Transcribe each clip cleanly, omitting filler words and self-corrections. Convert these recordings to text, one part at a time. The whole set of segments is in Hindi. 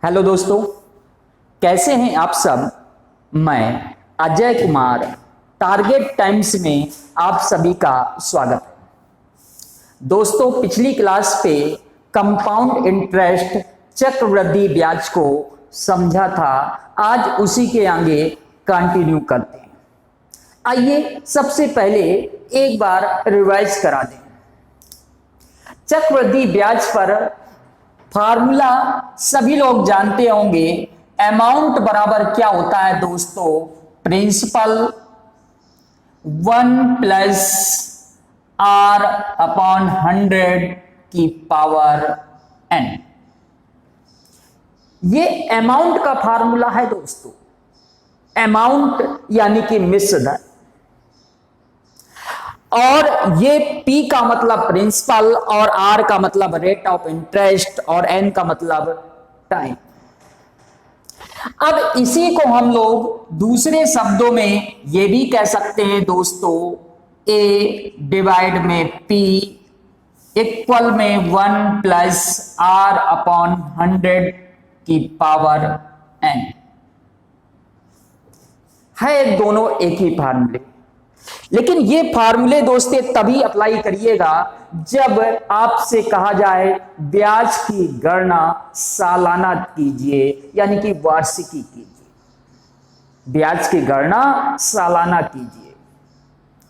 हेलो दोस्तों, कैसे हैं आप सब। मैं अजय कुमार टारगेट टाइम्स में आप सभी का स्वागत है। दोस्तों, पिछली क्लास पे कंपाउंड इंटरेस्ट चक्रवृद्धि ब्याज को समझा था। आज उसी के आगे कंटिन्यू करते हैं। आइए सबसे पहले एक बार रिवाइज करा दें। चक्रवृद्धि ब्याज पर फार्मूला सभी लोग जानते होंगे। अमाउंट बराबर क्या होता है दोस्तों? प्रिंसिपल 1 प्लस आर अपॉन 100 की पावर n। ये अमाउंट का फार्मूला है दोस्तों। अमाउंट यानी कि मिश्र धन, और ये P का मतलब प्रिंसिपल और R का मतलब रेट ऑफ इंटरेस्ट और N का मतलब टाइम। अब इसी को हम लोग दूसरे शब्दों में ये भी कह सकते हैं दोस्तों, A डिवाइड में P इक्वल में 1 प्लस R अपॉन 100 की पावर N है। दोनों एक ही फार्मूले, लेकिन ये फार्मूले दोस्तों तभी अप्लाई करिएगा जब आपसे कहा जाए ब्याज की गणना सालाना कीजिए, यानी कि वार्षिकी कीजिए। ब्याज की गणना सालाना कीजिए,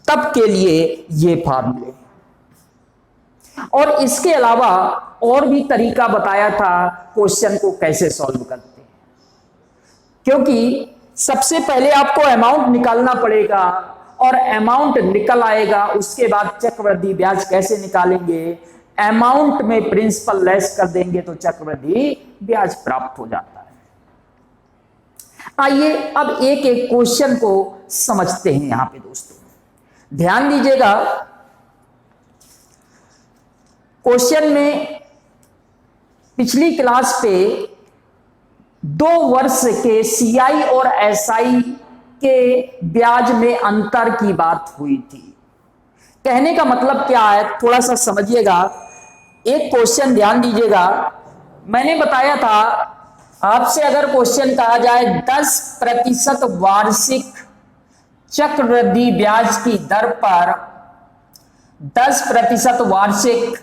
तब के लिए ये फार्मूले। और इसके अलावा और भी तरीका बताया था क्वेश्चन को कैसे सॉल्व करते हैं, क्योंकि सबसे पहले आपको अमाउंट निकालना पड़ेगा और अमाउंट निकल आएगा। उसके बाद चक्रवृद्धि ब्याज कैसे निकालेंगे? अमाउंट में प्रिंसिपल लेस कर देंगे तो चक्रवृद्धि ब्याज प्राप्त हो जाता है। आइए अब एक एक क्वेश्चन को समझते हैं। यहां पे दोस्तों ध्यान दीजिएगा, क्वेश्चन में पिछली क्लास पे 2 वर्ष के सीआई और एसआई के ब्याज में अंतर की बात हुई थी। कहने का मतलब क्या है, थोड़ा सा समझिएगा। एक क्वेश्चन ध्यान दीजिएगा, मैंने बताया था आपसे अगर क्वेश्चन कहा जाए 10% वार्षिक चक्रवृद्धि ब्याज की दर पर 10% वार्षिक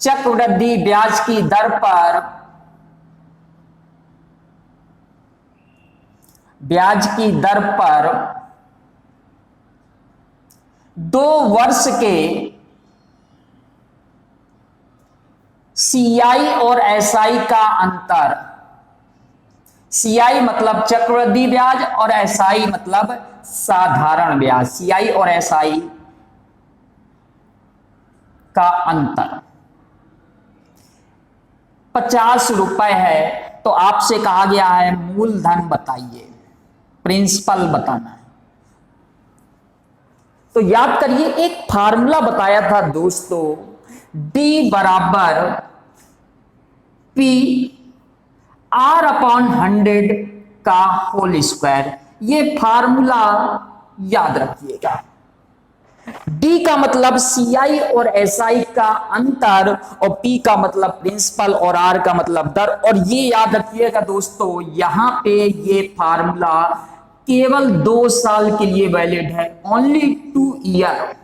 चक्रवृद्धि ब्याज की दर पर ब्याज की दर पर 2 वर्ष के सीआई और एसआई का अंतर। सीआई मतलब चक्रवृद्धि ब्याज और एसआई मतलब साधारण ब्याज। सीआई और एसआई का अंतर 50 रुपए है। तो आपसे कहा गया है मूलधन बताइए, प्रिंसिपल बताना है। तो याद करिए एक फार्मूला बताया था दोस्तों, D बराबर P R अपॉन 100 का होल स्क्वायर। ये फार्मूला याद रखिएगा। D का मतलब CI और SI का अंतर और P का मतलब प्रिंसिपल और R का मतलब दर। और ये याद रखिएगा दोस्तों, यहां पे ये फार्मूला केवल 2 साल के लिए वैलिड है, ओनली 2 ईयर।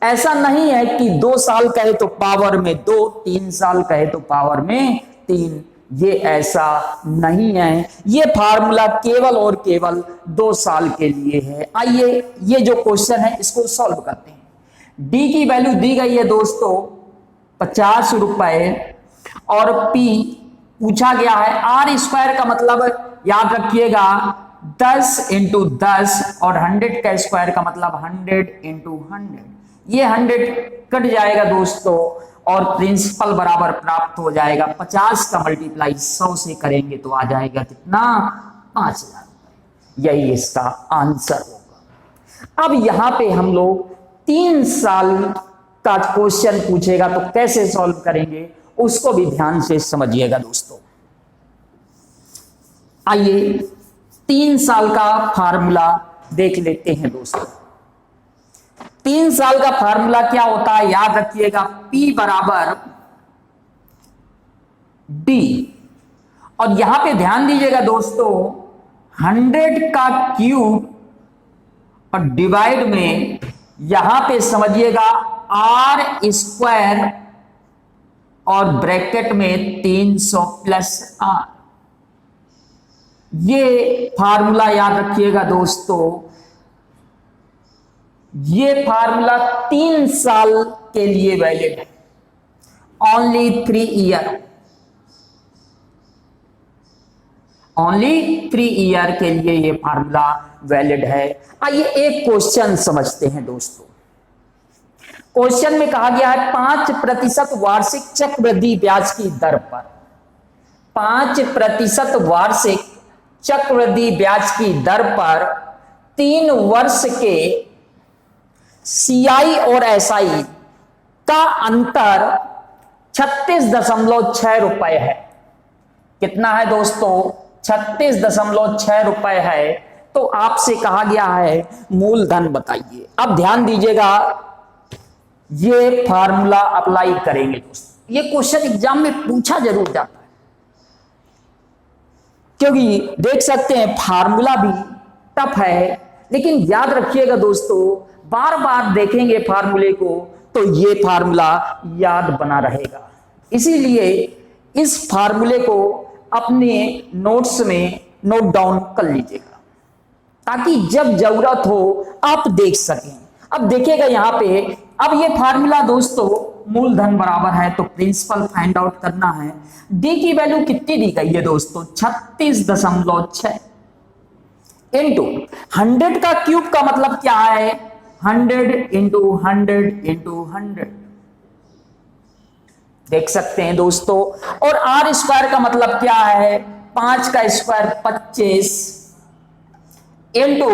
ऐसा नहीं है कि 2 साल कहे तो पावर में 2, 3 साल कहे तो पावर में 3। ये ऐसा नहीं है। ये फार्मूला केवल और केवल 2 साल के लिए है। आइए ये जो क्वेश्चन है इसको सॉल्व करते हैं। डी की वैल्यू दी गई है दोस्तों 50 रुपए और पी पूछा गया है। आर स्क्वायर का मतलब याद रखिएगा 10 इंटू 10 और 100 का स्क्वायर का मतलब 100 इंटू 100। ये 100 कट जाएगा दोस्तों और प्रिंसिपल बराबर प्राप्त हो जाएगा। 50 का मल्टीप्लाई 100 से करेंगे तो आ जाएगा कितना? 5000 रुपए। यही इसका आंसर होगा। अब यहां पे हम लोग 3 साल का क्वेश्चन पूछेगा तो कैसे सॉल्व करेंगे उसको भी ध्यान से समझिएगा दोस्तों। आइए 3 साल का फार्मूला देख लेते हैं दोस्तों। 3 साल का फार्मूला क्या होता है याद रखिएगा, P बराबर डी। और यहां पे ध्यान दीजिएगा दोस्तों, 100 का क्यूब और डिवाइड में यहां पे समझिएगा आर स्क्वायर और ब्रैकेट में 300 प्लस आर। ये फार्मूला याद रखिएगा दोस्तों, ये फार्मूला 3 साल के लिए वैलिड है, ओनली 3 ईयर, ओनली 3 ईयर के लिए ये फार्मूला वैलिड है। आइए एक क्वेश्चन समझते हैं दोस्तों। क्वेश्चन में कहा गया है 5% वार्षिक चक्रवृद्धि ब्याज की दर पर, 5% वार्षिक चक्रवृद्धि ब्याज की दर पर 3 वर्ष के सीआई और एसआई का अंतर 36.6 रुपए है। कितना है दोस्तों? 36.6 रुपए है। तो आपसे कहा गया है मूलधन बताइए। अब ध्यान दीजिएगा, ये फार्मूला अप्लाई करेंगे दोस्तों। ये क्वेश्चन एग्जाम में पूछा जरूर जाता है, क्योंकि देख सकते हैं फार्मूला भी टफ है, लेकिन याद रखिएगा दोस्तों, बार बार देखेंगे फार्मूले को तो ये फार्मूला याद बना रहेगा। इसीलिए इस फार्मूले को अपने नोट्स में नोट डाउन कर लीजिएगा, ताकि जब जरूरत हो आप देख सकें। अब देखिएगा यहां पे, अब ये फार्मूला दोस्तों मूलधन बराबर है तो प्रिंसिपल फाइंड आउट करना है। डी की वैल्यू कितनी दी गई है दोस्तों? 36.6 इंटू 100 का क्यूब का मतलब क्या है? 100 इंटू 100 इंटू 100 देख सकते हैं दोस्तों। और आर स्क्वायर का मतलब क्या है? 5 का स्क्वायर 25 इंटू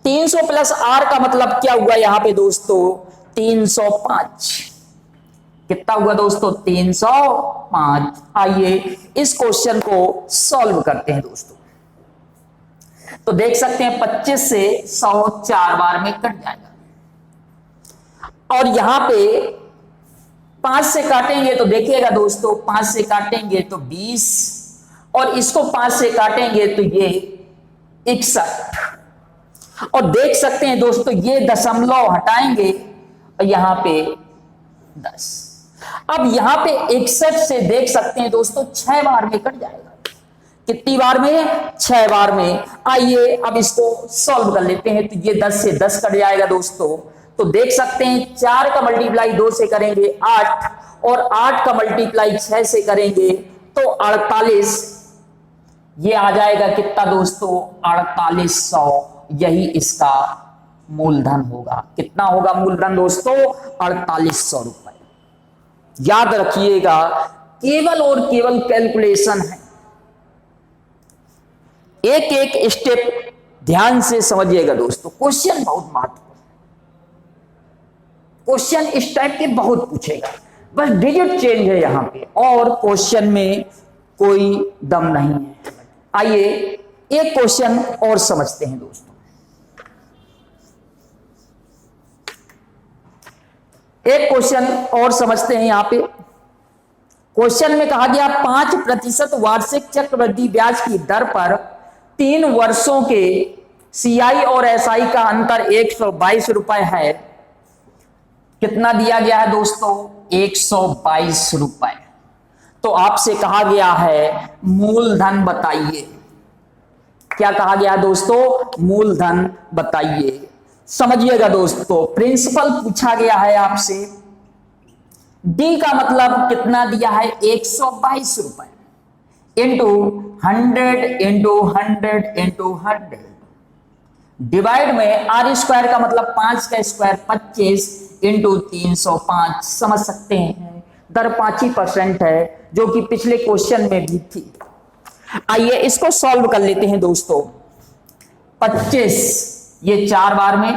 300 प्लस आर का मतलब क्या हुआ यहां पे दोस्तों? 305। कितना हुआ दोस्तों? 305। आइए इस क्वेश्चन को सॉल्व करते हैं दोस्तों। तो देख सकते हैं 25 से 100 4 बार में कट जाएगा, और यहां पे 5 से काटेंगे तो देखिएगा दोस्तों, 5 से काटेंगे तो 20, और इसको 5 से काटेंगे तो ये 61। और देख सकते हैं दोस्तों, ये दशमलव हटाएंगे और यहां पे 10। अब यहां पे 61 से देख सकते हैं दोस्तों 6 बार में कट जाएगा। कितनी बार में? 6 बार में। आइए अब इसको सॉल्व कर लेते हैं। तो ये 10 से 10 कट जाएगा दोस्तों। तो देख सकते हैं 4 का मल्टीप्लाई 2 से करेंगे 8, और 8 का मल्टीप्लाई 6 से करेंगे तो 48। ये आ जाएगा कितना दोस्तों? 4800। यही इसका मूलधन होगा। कितना होगा मूलधन दोस्तों? 4800 रुपए। याद रखिएगा, केवल और केवल कैलकुलेशन है, एक एक स्टेप ध्यान से समझिएगा दोस्तों। क्वेश्चन बहुत महत्वपूर्ण, क्वेश्चन इस टाइप के बहुत पूछेगा, बस डिजिट चेंज है यहां पे, और क्वेश्चन में कोई दम नहीं है। आइए एक क्वेश्चन और समझते हैं दोस्तों। एक क्वेश्चन और समझते हैं। यहां पे क्वेश्चन में कहा गया 5% वार्षिक चक्रवृद्धि ब्याज की दर पर 3 वर्षों के सीआई और एसआई का अंतर 122 रुपए है। कितना दिया गया है दोस्तों? 122 रुपए। तो आपसे कहा गया है मूलधन बताइए। क्या कहा गया दोस्तों? मूलधन बताइए। समझिएगा दोस्तों, प्रिंसिपल पूछा गया है आपसे। डी का मतलब कितना दिया है? 122 रुपए इंटू 100 इंटू 100 इंटू 100 डिवाइड में आर स्क्वायर का मतलब 5 का स्क्वायर 25 इंटू 305। समझ सकते हैं दर 5% है, जो कि पिछले क्वेश्चन में भी थी। आइए इसको सॉल्व कर लेते हैं दोस्तों। 25 ये 4 बार में,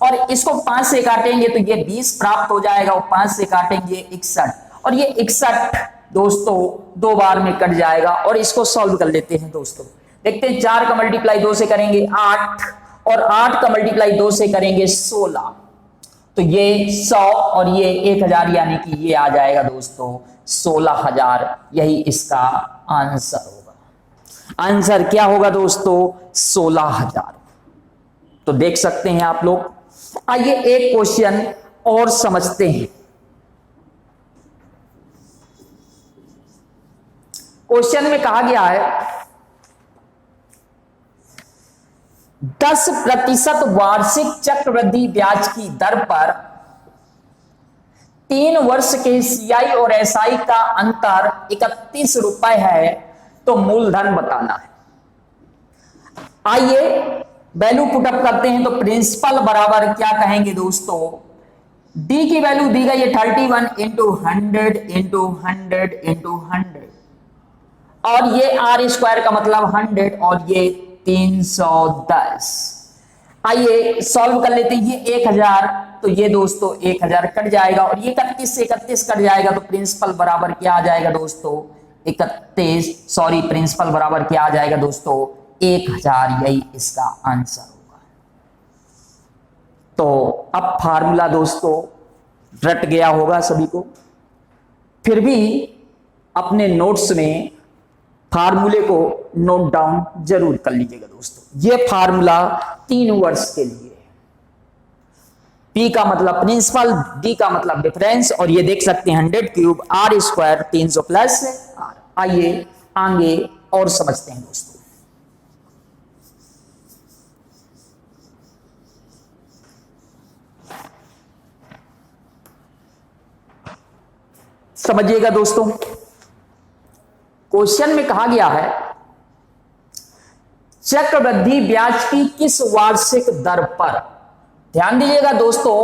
और इसको 5 से काटेंगे तो ये 20 प्राप्त हो जाएगा, और 5 से काटेंगे 61, और ये 61 दोस्तों 2 बार में कट जाएगा। और इसको सॉल्व कर लेते हैं दोस्तों। देखते हैं 4 का मल्टीप्लाई 2 से करेंगे 8, और 8 का मल्टीप्लाई 2 से करेंगे 16। तो ये 100 और ये 1000, यानी कि ये आ जाएगा दोस्तों 16,000, यही इसका आंसर होगा। आंसर क्या होगा दोस्तों? 16,000। तो देख सकते हैं आप लोग। आइए एक क्वेश्चन और समझते हैं। क्वेश्चन में कहा गया है 10% वार्षिक चक्रवृद्धि ब्याज की दर पर 3 वर्ष के सीआई और एसआई का अंतर 31 रुपए है, तो मूलधन बताना है। आइए वैल्यू पुटअप करते हैं। तो प्रिंसिपल बराबर क्या कहेंगे दोस्तों? डी की वैल्यू दी गई है 31 इंटू 100 इंटू 100 इंटू 100, और ये आर स्क्वायर का मतलब 100 और ये 310। आइए सॉल्व कर लेते हैं। ये 1000, तो ये दोस्तों 1000 कट जाएगा, और ये 31 से 31 कट जाएगा, तो प्रिंसिपल बराबर क्या आ जाएगा दोस्तों? 31, सॉरी प्रिंसिपल बराबर क्या आ जाएगा दोस्तों? 1000, यही इसका आंसर होगा। तो अब फार्मूला दोस्तों रट गया होगा सभी को, फिर भी अपने नोट्स में फार्मूले को नोट डाउन जरूर कर लीजिएगा दोस्तों। ये फार्मूला 3 वर्ष के लिए, P का मतलब प्रिंसिपल, D का मतलब डिफरेंस, और ये देख सकते हैं 100 cube R square 300 plus R। आइए आगे और समझते हैं दोस्तों। समझिएगा दोस्तों, क्वेश्चन में कहा गया है चक्रवृद्धि ब्याज की किस वार्षिक दर पर, ध्यान दीजिएगा दोस्तों,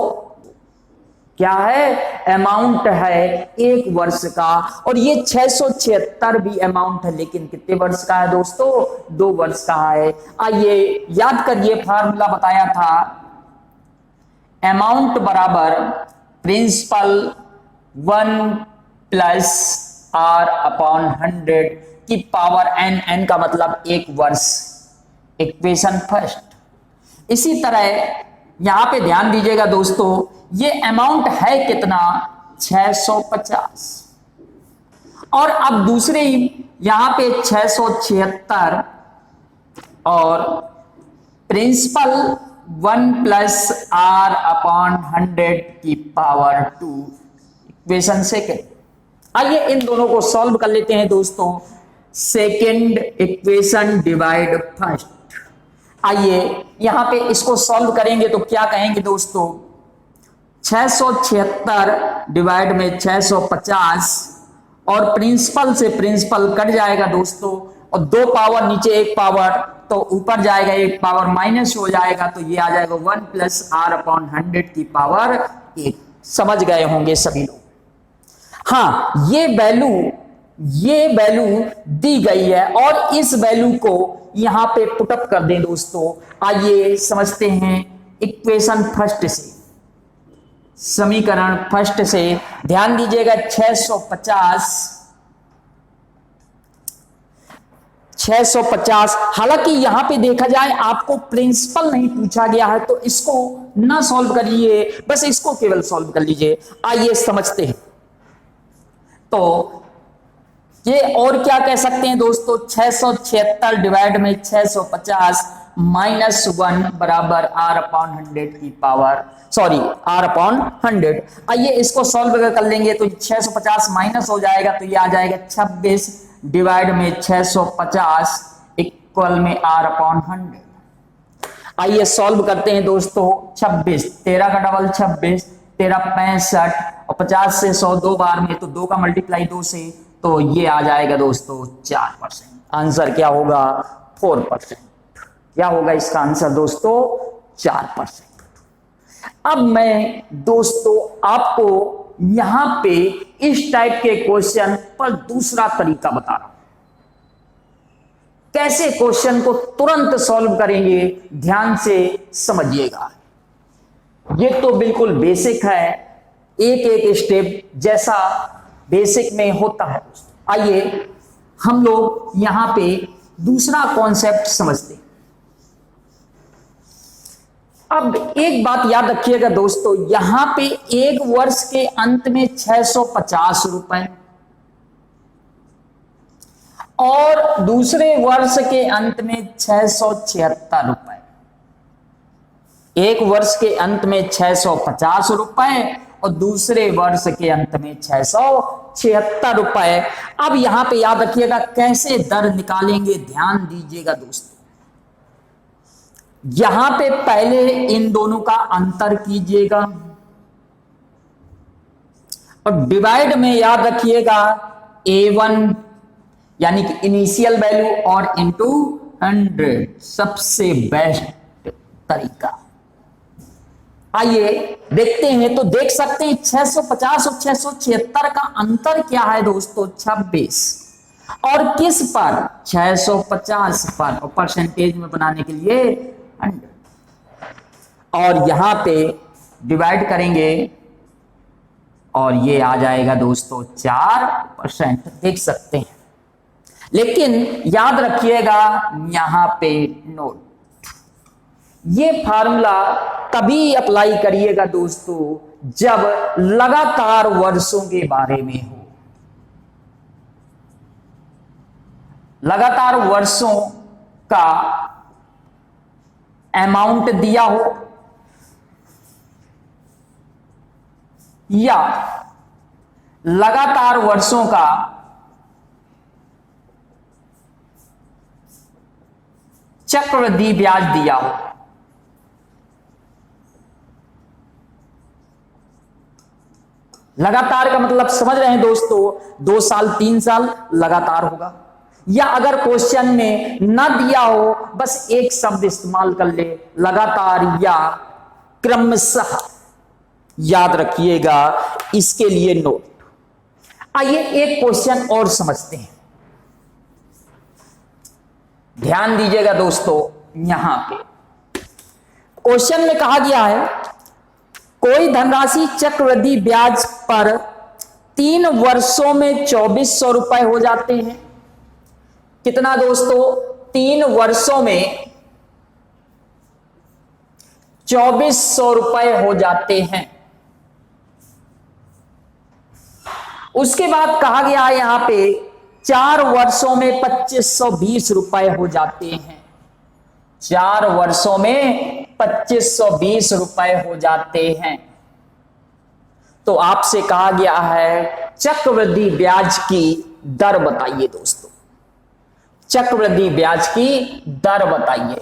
क्या है? अमाउंट है 1 वर्ष का, और ये 676 भी अमाउंट है, लेकिन कितने वर्ष का है दोस्तों? 2 वर्ष का है। आइए याद करिए, फार्मूला बताया था अमाउंट बराबर प्रिंसिपल 1 प्लस R अपॉन 100 की पावर n, n का मतलब 1 वर्ष, इक्वेशन फर्स्ट। इसी तरह यहां पे ध्यान दीजिएगा दोस्तों, ये अमाउंट है कितना? 650, और अब दूसरे यहां पे 676 और प्रिंसिपल 1 प्लस R अपॉन 100 की पावर 2, इक्वेशन सेकेंड। आइए इन दोनों को सॉल्व कर लेते हैं दोस्तों। Second equation divide first. आइए यहां पे इसको सॉल्व करेंगे तो क्या कहेंगे दोस्तों? 676 डिवाइड में 650, और प्रिंसिपल से प्रिंसिपल कट जाएगा दोस्तों, और 2 पावर नीचे 1 पावर, तो ऊपर जाएगा 1 पावर माइनस हो जाएगा, तो ये आ जाएगा 1 प्लस R अपॉन 100 की पावर 1। समझ गए होंगे सभी लोग। हाँ, ये वैल्यू दी गई है, और इस वैल्यू को यहां पे पुटअप कर दें दोस्तों। आइए समझते हैं इक्वेशन फर्स्ट से, समीकरण फर्स्ट से। ध्यान दीजिएगा 650, हालांकि यहां पे देखा जाए आपको प्रिंसिपल नहीं पूछा गया है, तो इसको ना सॉल्व करिए, बस इसको केवल सॉल्व कर लीजिए। आइए समझते हैं। तो ये और क्या कह सकते हैं दोस्तों? 676 डिवाइड में 650 माइनस 1 बराबर R अपॉन 100 की पावर, सॉरी R अपॉन 100। आइए इसको सॉल्व कर लेंगे तो 650 माइनस हो जाएगा, तो ये आ जाएगा 26 डिवाइड में 650 इक्वल में R अपॉन 100। आइए सॉल्व करते हैं दोस्तों। 26, 13 का डबल 26, 13 65, और 50 से 100 2 बार में, तो 2 का मल्टीप्लाई 2 से, तो ये आ जाएगा दोस्तों 4%। आंसर क्या होगा? 4%। क्या होगा इसका आंसर दोस्तों? 4%। अब मैं दोस्तों आपको यहां पे इस टाइप के क्वेश्चन पर दूसरा तरीका बता रहा हूं, कैसे क्वेश्चन को तुरंत सॉल्व करेंगे। ध्यान से समझिएगा, ये तो बिल्कुल बेसिक है, एक एक स्टेप जैसा बेसिक में होता है। आइए हम लोग यहां पे दूसरा कॉन्सेप्ट समझते हैं। अब एक बात याद रखिएगा दोस्तों, यहां पे 1 वर्ष के अंत में 650 रुपए, और दूसरे वर्ष के अंत में 676 रुपए, एक वर्ष के अंत में 650 रुपए और दूसरे वर्ष के अंत में 676 रुपए। अब यहां पे याद रखिएगा कैसे दर निकालेंगे, ध्यान दीजिएगा दोस्तों। यहां पे पहले इन दोनों का अंतर कीजिएगा और डिवाइड में याद रखिएगा A1 यानी कि इनिशियल वैल्यू और इनटू 100 सबसे बेस्ट तरीका। आइए देखते हैं। तो देख सकते हैं 650 और 676 का अंतर क्या है दोस्तों, 26। और किस पर, 650 पर, और परसेंटेज में बनाने के लिए 100। और यहां पे डिवाइड करेंगे और ये आ जाएगा दोस्तों 4%, देख सकते हैं। लेकिन याद रखिएगा यहां पे नोट, ये फार्मूला तभी अप्लाई करिएगा दोस्तों जब लगातार वर्षों के बारे में हो, लगातार वर्षों का अमाउंट दिया हो या लगातार वर्षों का चक्रवृद्धि ब्याज दिया हो। लगातार का मतलब समझ रहे हैं दोस्तों, 2 साल 3 साल लगातार होगा। या अगर क्वेश्चन में न दिया हो, बस एक शब्द इस्तेमाल कर ले, लगातार या क्रमशः, याद रखिएगा इसके लिए नोट। आइए एक क्वेश्चन और समझते हैं, ध्यान दीजिएगा दोस्तों। यहां पे क्वेश्चन में कहा गया है कोई धनराशि चक्रवृद्धि ब्याज पर 3 वर्षों में 2400 रुपए हो जाते हैं। कितना दोस्तों, 3 वर्षों में 2400 रुपए हो जाते हैं। उसके बाद कहा गया है यहां पे 4 वर्षों में 2520 रुपए हो जाते हैं। 4 वर्षों में 2520 रुपए हो जाते हैं। तो आपसे कहा गया है चक्रवृद्धि ब्याज की दर बताइए दोस्तों, चक्रवृद्धि ब्याज की दर बताइए।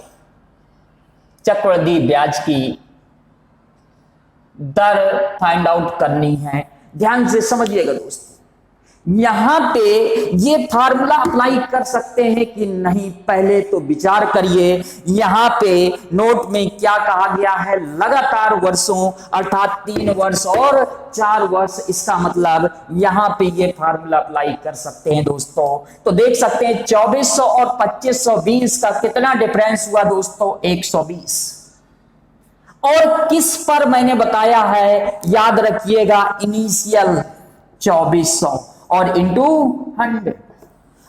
चक्रवृद्धि ब्याज की दर फाइंड आउट करनी है, ध्यान से समझिएगा दोस्तों। यहां पे ये फार्मूला अप्लाई कर सकते हैं कि नहीं, पहले तो विचार करिए। यहां पे नोट में क्या कहा गया है, लगातार वर्षों, अर्थात 3 वर्ष और 4 वर्ष। इसका मतलब यहां पे ये फार्मूला अप्लाई कर सकते हैं दोस्तों। तो देख सकते हैं 2400 और 2520 का कितना डिफरेंस हुआ दोस्तों, 120। और किस पर मैंने बताया है, याद रखिएगा इनिशियल 2400 और इंटू 100।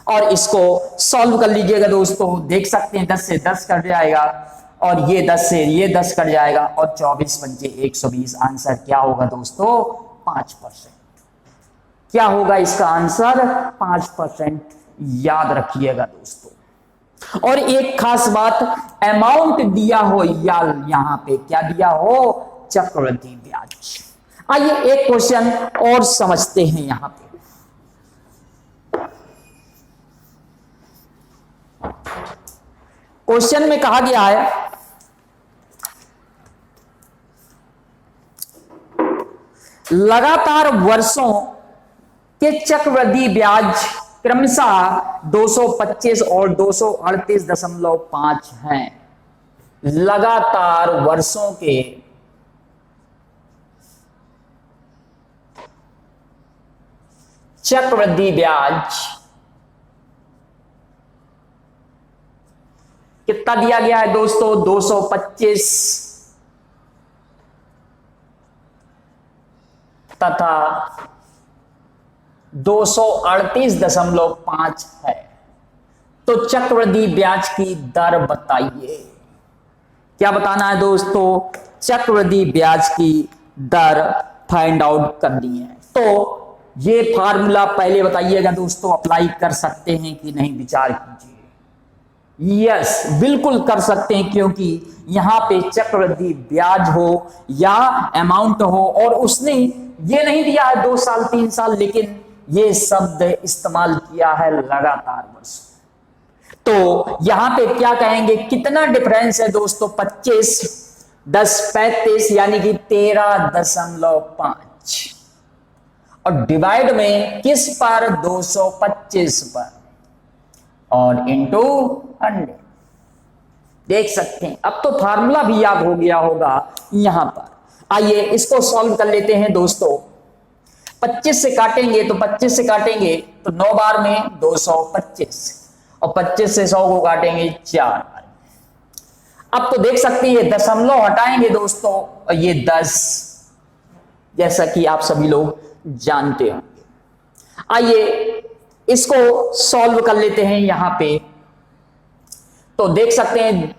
और इसको सॉल्व कर लीजिएगा दोस्तों, देख सकते हैं 10 से 10 कट जाएगा और ये 10 से ये 10 कट जाएगा और 24 पंचे 120। आंसर क्या होगा दोस्तों, 5%। क्या होगा इसका आंसर, 5%। याद रखिएगा दोस्तों। और एक खास बात, अमाउंट दिया हो या यहां पे क्या दिया हो, चक्रवृद्धि ब्याज। आइए एक क्वेश्चन और समझते हैं। यहां पे क्वेश्चन में कहा गया है लगातार वर्षों के चक्रवृद्धि ब्याज क्रमशः 225 और 238.5 हैं। लगातार वर्षों के चक्रवृद्धि ब्याज कितना दिया गया है दोस्तों, 225 तथा 238.5 है। तो चक्रवृद्धि ब्याज की दर बताइए। क्या बताना है दोस्तों, चक्रवृद्धि ब्याज की दर फाइंड आउट करनी है। तो ये फार्मूला पहले बताइएगा दोस्तों, अप्लाई कर सकते हैं कि नहीं, विचार कीजिए। यस, बिल्कुल कर सकते हैं, क्योंकि यहां पे चक्रवृद्धि ब्याज हो या अमाउंट हो, और उसने ये नहीं दिया है 2 साल 3 साल, लेकिन ये शब्द इस्तेमाल किया है लगातार वर्ष। तो यहां पे क्या कहेंगे, कितना डिफरेंस है दोस्तों, 25 10 35 यानी कि 13.5, और डिवाइड में किस पर, 225 पर, और इंटू 100। देख सकते हैं, अब तो फार्मूला भी याद हो गया होगा यहां पर। आइए इसको सॉल्व कर लेते हैं दोस्तों। 25 से काटेंगे तो 25 से काटेंगे तो 9 बार में 225, और 25 से 100 को काटेंगे 4 बार। अब तो देख सकते हैं दशमलव हटाएंगे दोस्तों, और ये 10, जैसा कि आप सभी लोग जानते होंगे। आइए इसको सॉल्व कर लेते हैं यहां पे। तो देख सकते हैं,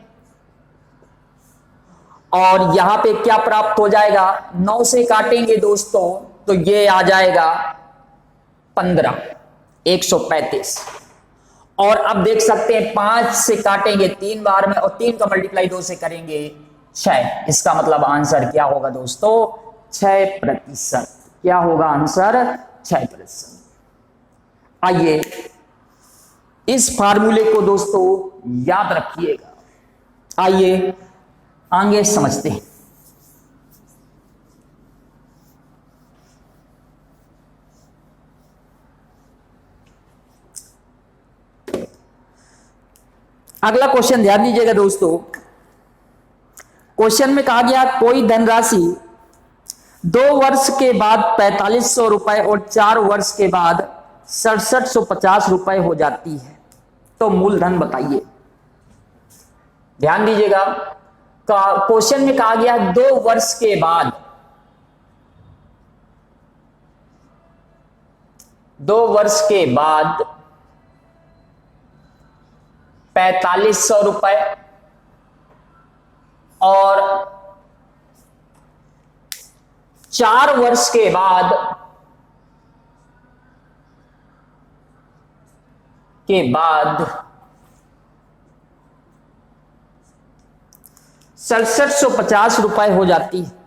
और यहां पे क्या प्राप्त हो जाएगा, 9 से काटेंगे दोस्तों तो ये आ जाएगा 15, 135। और अब देख सकते हैं 5 से काटेंगे 3 बार में, और 3 का मल्टीप्लाई 2 से करेंगे 6। इसका मतलब आंसर क्या होगा दोस्तों, 6%। क्या होगा आंसर, 6%। आइए इस फार्मूले को दोस्तों याद रखिएगा। आइए आगे समझते हैं। अगला क्वेश्चन ध्यान दीजिएगा दोस्तों। क्वेश्चन में कहा गया कोई धनराशि 2 वर्ष के बाद 4500 रुपए और 4 वर्ष के बाद 6750 रुपए हो जाती है, तो मूलधन बताइए। ध्यान दीजिएगा, क्वेश्चन में कहा गया 2 वर्ष के बाद, 2 वर्ष के बाद 4500 रुपए और 4 वर्ष के बाद 6750 रुपए हो जाती है।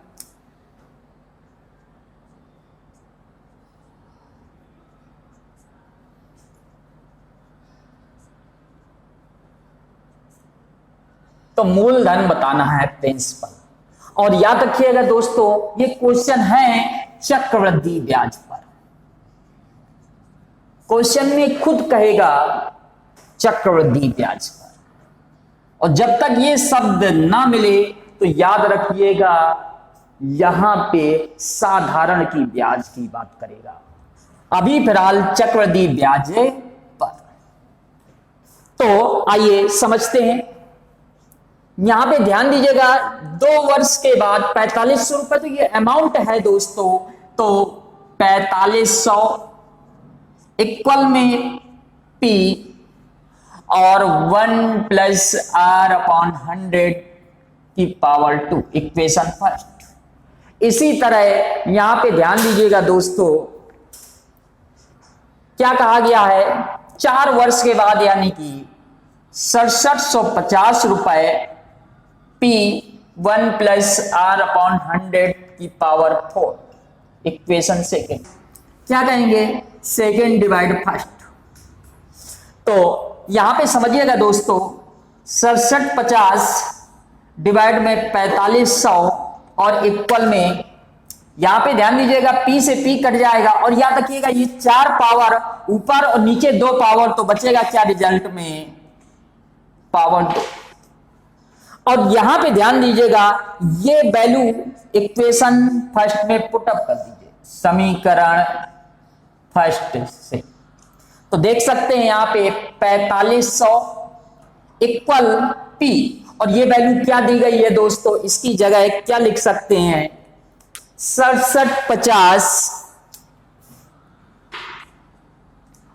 तो मूलधन बताना है प्रिंसिपल। और याद रखिएगा दोस्तों, ये क्वेश्चन है चक्रवृद्धि ब्याज पर। क्वेश्चन में खुद कहेगा चक्रवृद्धि ब्याज पर, और जब तक ये शब्द ना मिले तो याद रखिएगा यहां पे साधारण की ब्याज की बात करेगा। अभी फिलहाल चक्रवृद्धि ब्याज पर। तो आइए समझते हैं। यहां पे ध्यान दीजिएगा, 2 वर्ष के बाद 4500 रुपए, तो ये अमाउंट है दोस्तों। तो 4500 इक्वल में P और 1 + R/100 की पावर 2, इक्वेशन फर्स्ट। इसी तरह यहां पे ध्यान दीजिएगा दोस्तों, क्या कहा गया है, 4 वर्ष के बाद यानी कि 6750 रुपए P 1 + R/100 की पावर 4, इक्वेशन सेकेंड। क्या कहेंगे, सेकेंड डिवाइड फर्स्ट। तो यहां पे समझिएगा दोस्तों, 6750 डिवाइड में 4500 और इक्वल में, यहां पे ध्यान दीजिएगा P से P कट जाएगा, और याद रखिएगा ये 4 पावर ऊपर और नीचे 2 पावर, तो बचेगा क्या रिजल्ट में, पावर 2। और यहां पे ध्यान दीजिएगा, ये वैल्यू इक्वेशन फर्स्ट में पुटअप कर दीजिए, समीकरण फर्स्ट से। तो देख सकते हैं यहां पे 4500 इक्वल P, और ये वैल्यू क्या दी गई है दोस्तों, इसकी जगह क्या लिख सकते हैं, 6750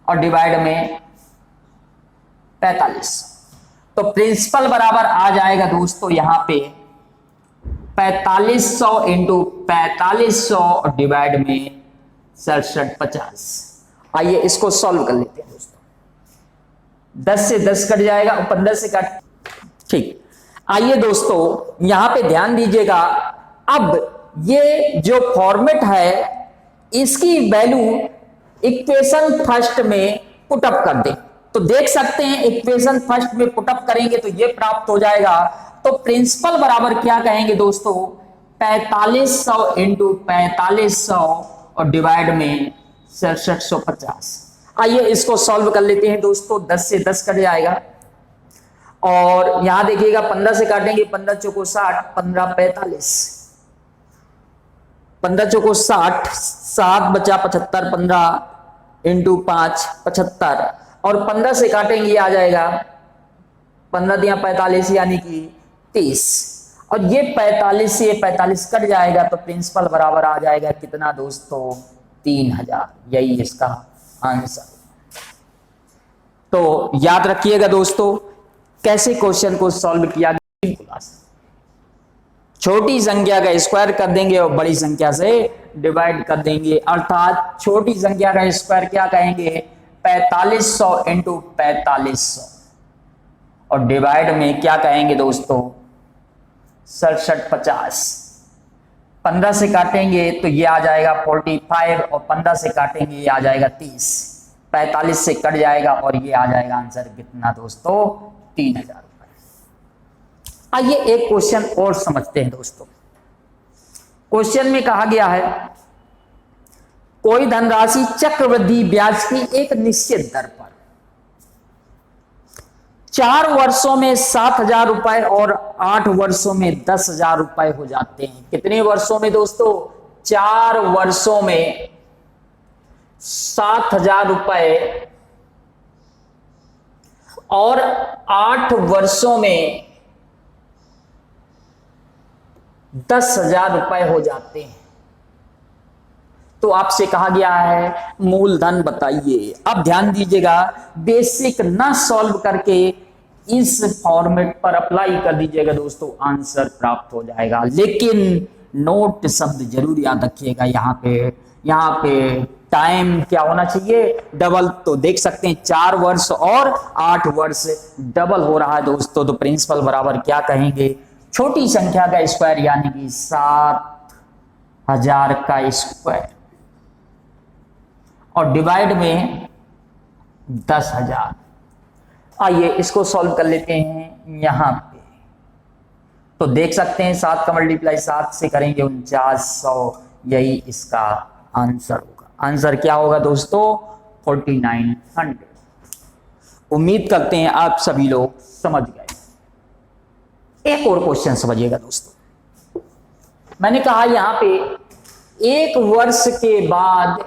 और डिवाइड में 4500। तो प्रिंसिपल बराबर आ जाएगा दोस्तों यहां पे 4500 × 4500 डिवाइड में 67 50। आइए इसको सॉल्व कर लेते हैं दोस्तों। 10 से 10 कट जाएगा और 15 से कट, ठीक। आइए दोस्तों यहां पे ध्यान दीजिएगा। अब ये जो फॉर्मेट है इसकी वैल्यू इक्वेशन फर्स्ट में पुटअप कर दे, तो देख सकते हैं इक्वेशन फर्स्ट में पुटअप करेंगे तो ये प्राप्त हो जाएगा। तो प्रिंसिपल बराबर क्या कहेंगे दोस्तों, 4500 इंटू 4500 और डिवाइड में 6750। आइए इसको सॉल्व कर लेते हैं दोस्तों। 10 से 10 कट जाएगा और यहां देखिएगा 15 से काटेंगे, 15 चौको 60, 15 45, 15 चौको 60, 7 बचा 75, 15 इंटू 5 75 और 15 से काटेंगे आ जाएगा 15 दिया 45 यानी कि 30 और ये 45 से ये 45 कट जाएगा तो प्रिंसिपल बराबर आ जाएगा कितना दोस्तों, 3000। यही इसका आंसर। तो याद रखिएगा दोस्तों कैसे क्वेश्चन को सॉल्व किया गया। छोटी संख्या का स्क्वायर कर देंगे और बड़ी संख्या से डिवाइड कर देंगे, अर्थात छोटी संख्या का स्क्वायर क्या कहेंगे, 4500 इंटू 4500 और डिवाइड में क्या कहेंगे दोस्तों, 6750। 15 से काटेंगे तो ये आ जाएगा 45 और 15 से काटेंगे ये आ जाएगा 30, 45 से कट जाएगा और ये आ जाएगा आंसर कितना दोस्तों, 3000 रुपए। आइए एक क्वेश्चन और समझते हैं दोस्तों। क्वेश्चन में कहा गया है कोई धनराशि चक्रवृद्धि ब्याज की एक निश्चित दर पर 4 वर्षों में 7000 रुपए और 8 वर्षों में 10,000 रुपए हो जाते हैं। कितने वर्षों में दोस्तों, 4 वर्षों में 7000 रुपए और 8 वर्षों में 10,000 रुपए हो जाते हैं। तो आपसे कहा गया है मूलधन बताइए। अब ध्यान दीजिएगा, बेसिक ना सॉल्व करके इस फॉर्मेट पर अप्लाई कर दीजिएगा दोस्तों, आंसर प्राप्त हो जाएगा। लेकिन नोट शब्द जरूर याद रखिएगा। यहाँ पे टाइम क्या होना चाहिए, डबल। तो देख सकते हैं 4 वर्ष और 8 वर्ष डबल हो रहा है दोस्तों। तो प्रिंसिपल बराबर क्या कहेंगे, छोटी संख्या का स्क्वायर यानी कि 7000 का स्क्वायर और डिवाइड में 10,000। आइए इसको सॉल्व कर लेते हैं यहां पे। तो देख सकते हैं 7 का मल्टीप्लाई 7 से करेंगे 4900, यही इसका आंसर होगा। आंसर क्या होगा दोस्तों, 4900। उम्मीद करते हैं आप सभी लोग समझ गए। एक और क्वेश्चन समझिएगा दोस्तों। मैंने कहा यहां पे 1 वर्ष के बाद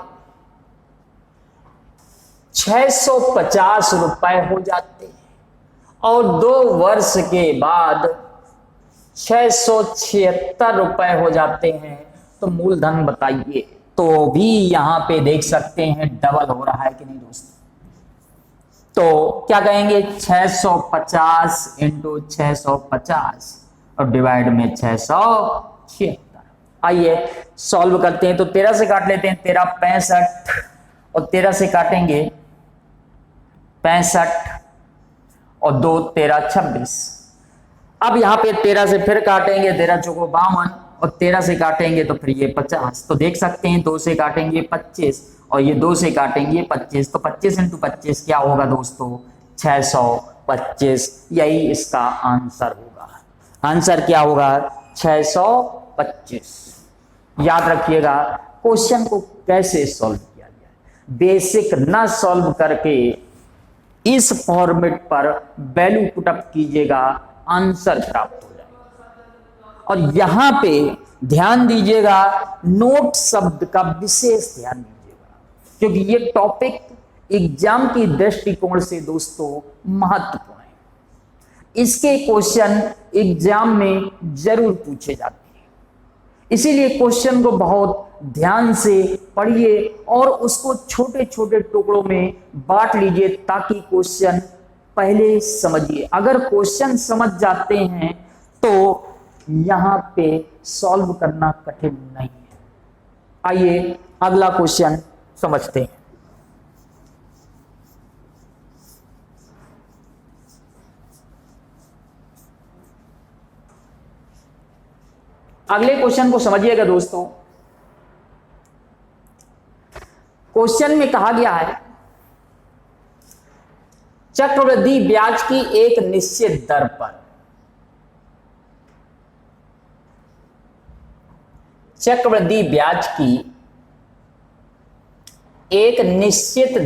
650 रुपए हो जाते हैं और 2 वर्ष के बाद 676 रुपए हो जाते हैं। तो मूलधन बताइए। तो भी यहां पे देख सकते हैं डबल हो रहा है कि नहीं दोस्तों। तो क्या कहेंगे, 650 इंटू 650 और डिवाइड में 676। आइए सॉल्व करते हैं। तो 13 से काट लेते हैं, 13 65 और 13 से काटेंगे 65 और 2 13 26। अब यहां पे 13 से फिर काटेंगे, 13 चौको 52 और 13 से काटेंगे तो फिर ये 50। तो देख सकते हैं 2 से काटेंगे 25 और ये 2 से काटेंगे 25। तो 25 इंटू 25 क्या होगा दोस्तों, 625। यही इसका आंसर होगा। आंसर क्या होगा, 625। याद रखिएगा क्वेश्चन को कैसे सॉल्व किया गया। बेसिक ना सॉल्व करके इस फॉर्मेट पर वैल्यू पुटअप कीजिएगा, आंसर प्राप्त हो जाएगा। और यहां पे ध्यान दीजिएगा, नोट शब्द का विशेष ध्यान दीजिएगा, क्योंकि ये टॉपिक एग्जाम की दृष्टिकोण से दोस्तों महत्वपूर्ण है। इसके क्वेश्चन एग्जाम में जरूर पूछे जाते हैं। इसीलिए क्वेश्चन को बहुत ध्यान से पढ़िए और उसको छोटे छोटे टुकड़ों में बांट लीजिए ताकि क्वेश्चन पहले समझिए। अगर क्वेश्चन समझ जाते हैं तो यहां पे सॉल्व करना कठिन नहीं है। आइए अगला क्वेश्चन समझते हैं। अगले क्वेश्चन को समझिएगा दोस्तों। क्वेश्चन में कहा गया है चक्रवृद्धि ब्याज की एक निश्चित दर पर, चक्रवृद्धि ब्याज की एक निश्चित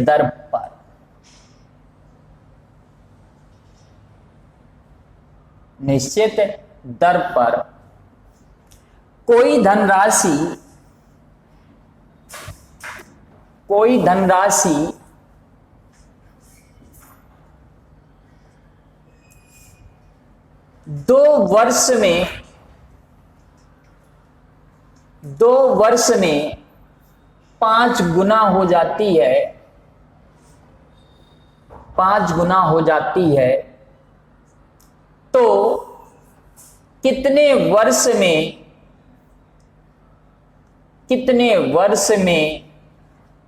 दर पर कोई धनराशि 2 वर्ष में 5 गुना हो जाती है, 5 गुना हो जाती है, तो कितने वर्ष में